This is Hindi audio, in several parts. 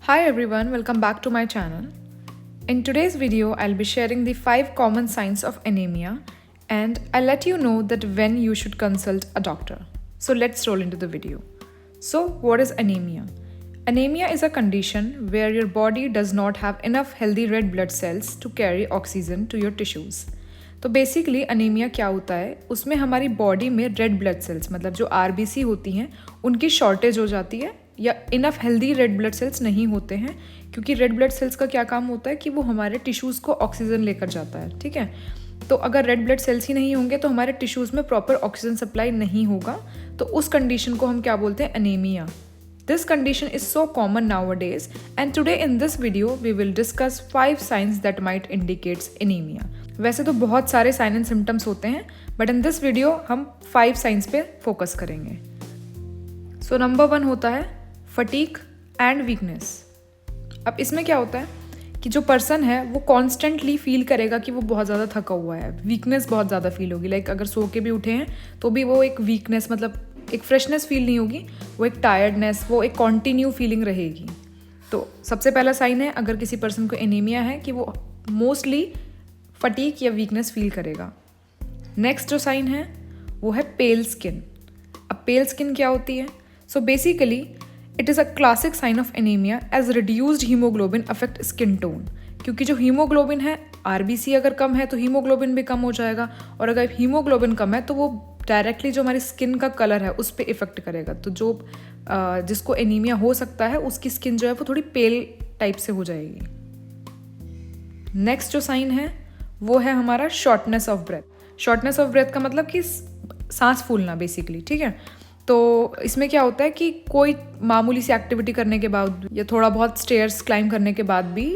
Hi everyone, welcome back to my channel. In today's video, I'll be sharing the 5 common signs of anemia and I'll let you know that when you should consult a doctor. So let's roll into the video. So what is anemia? Anemia is a condition where your body does not have enough healthy red blood cells to carry oxygen to your tissues. तो बेसिकली अनीमिया क्या होता है, उसमें हमारी बॉडी में रेड ब्लड सेल्स मतलब जो आरबीसी होती हैं उनकी शॉर्टेज हो जाती है या enough healthy red blood cells नहीं होते हैं, क्योंकि रेड ब्लड सेल्स का क्या काम होता है कि वो हमारे टिश्यूज़ को ऑक्सीजन लेकर जाता है. ठीक है, तो अगर रेड ब्लड सेल्स ही नहीं होंगे तो हमारे टिश्यूज़ में प्रॉपर ऑक्सीजन सप्लाई नहीं होगा, तो उस कंडीशन को हम क्या बोलते हैं, anaemia. This condition is so common nowadays, and today in this video we will discuss 5 signs that might indicate anemia. वैसे तो बहुत सारे साइन एंड सिम्टम्स होते हैं, बट इन दिस वीडियो हम 5 साइंस पे फोकस करेंगे. सो नंबर 1 होता है फटीग एंड वीकनेस. अब इसमें क्या होता है कि जो पर्सन है वो कॉन्स्टेंटली फील करेगा कि वो बहुत ज़्यादा थका हुआ है, वीकनेस बहुत ज़्यादा फील होगी. लाइक अगर सो के भी उठे हैं तो भी वो एक वीकनेस मतलब एक फ्रेशनेस फील नहीं होगी, वो एक टायर्डनेस, वो एक कॉन्टिन्यू फीलिंग रहेगी. तो सबसे पहला साइन है अगर किसी पर्सन को एनीमिया है कि वो मोस्टली फटीग या वीकनेस फील करेगा. नेक्स्ट जो साइन है वो है पेल स्किन. अब पेल स्किन क्या होती है? So basically it is a classic sign of anaemia as reduced haemoglobin affect skin tone. क्योंकि जो हीमोग्लोबिन है, आरबीसी अगर कम है तो हीमोग्लोबिन भी कम हो जाएगा, और अगर हीमोग्लोबिन कम है तो वो डायरेक्टली जो हमारी स्किन का कलर है उस पर इफेक्ट करेगा. तो जो जिसको एनीमिया हो सकता है उसकी स्किन जो है वो थोड़ी पेल टाइप से हो जाएगी. नेक्स्ट जो साइन है वो है हमारा shortness of breath. Shortness of breath का मतलब कि सांस फूलना बेसिकली. ठीक है, तो इसमें क्या होता है कि कोई मामूली सी एक्टिविटी करने के बाद या थोड़ा बहुत स्टेयर्स क्लाइंब करने के बाद भी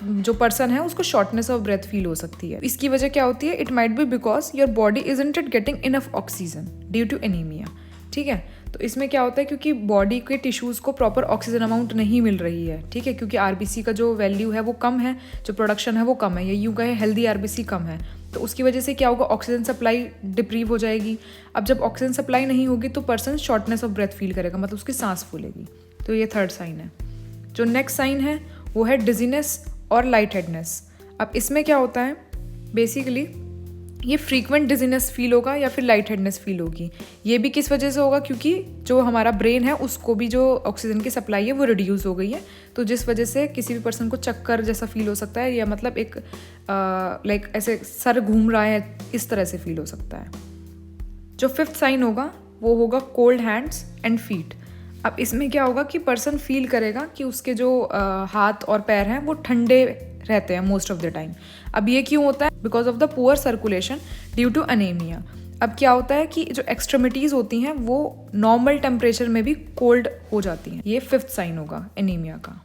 जो पर्सन है उसको शॉर्टनेस ऑफ ब्रेथ फील हो सकती है. इसकी वजह क्या होती है? It might be because your body isn't it getting enough oxygen due to anaemia. ठीक है, तो इसमें क्या होता है क्योंकि बॉडी के टिश्यूज़ को प्रॉपर ऑक्सीजन अमाउंट नहीं मिल रही है. ठीक है, क्योंकि आरबीसी का जो वैल्यू है वो कम है, जो प्रोडक्शन है वो कम है, या यूँ कहे हेल्दी आरबीसी कम है, तो उसकी वजह से क्या होगा, ऑक्सीजन सप्लाई डिप्रीव हो जाएगी. अब जब ऑक्सीजन सप्लाई नहीं होगी तो person shortness of breath feel करेगा, मतलब उसकी सांस फूलेगी. तो ये थर्ड साइन है. जो नेक्स्ट साइन है वो है डिजीनेस और लाइट हेडनेस. अब इसमें क्या होता है, बेसिकली ये फ्रीक्वेंट डिजीनेस फील होगा या फिर लाइट हेडनेस फील होगी. ये भी किस वजह से होगा, क्योंकि जो हमारा ब्रेन है उसको भी जो ऑक्सीजन की सप्लाई है वो रिड्यूस हो गई है, तो जिस वजह से किसी भी पर्सन को चक्कर जैसा फील हो सकता है, या मतलब एक लाइक ऐसे सर घूम रहा है, इस तरह से फील हो सकता है. जो फिफ्थ साइन होगा वो होगा कोल्ड हैंड्स एंड फीट. अब इसमें क्या होगा कि पर्सन फील करेगा कि उसके जो हाथ और पैर हैं वो ठंडे रहते हैं मोस्ट ऑफ द टाइम. अब ये क्यों होता है? Because of the poor circulation due to anaemia. अब क्या होता है कि जो एक्सट्रीमिटीज़ होती हैं वो नॉर्मल टेम्परेचर में भी कोल्ड हो जाती हैं. ये फिफ्थ साइन होगा एनीमिया का.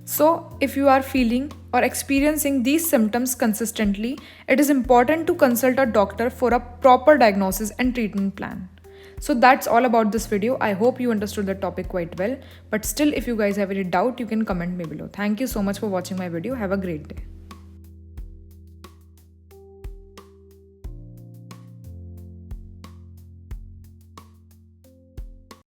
So if you are feeling और experiencing these symptoms consistently, it is important to consult a doctor for a proper diagnosis and treatment plan. So that's all about this video. I hope you understood the topic quite well. But still, if you guys have any doubt, you can comment me below. Thank you so much for watching my video. Have a great day.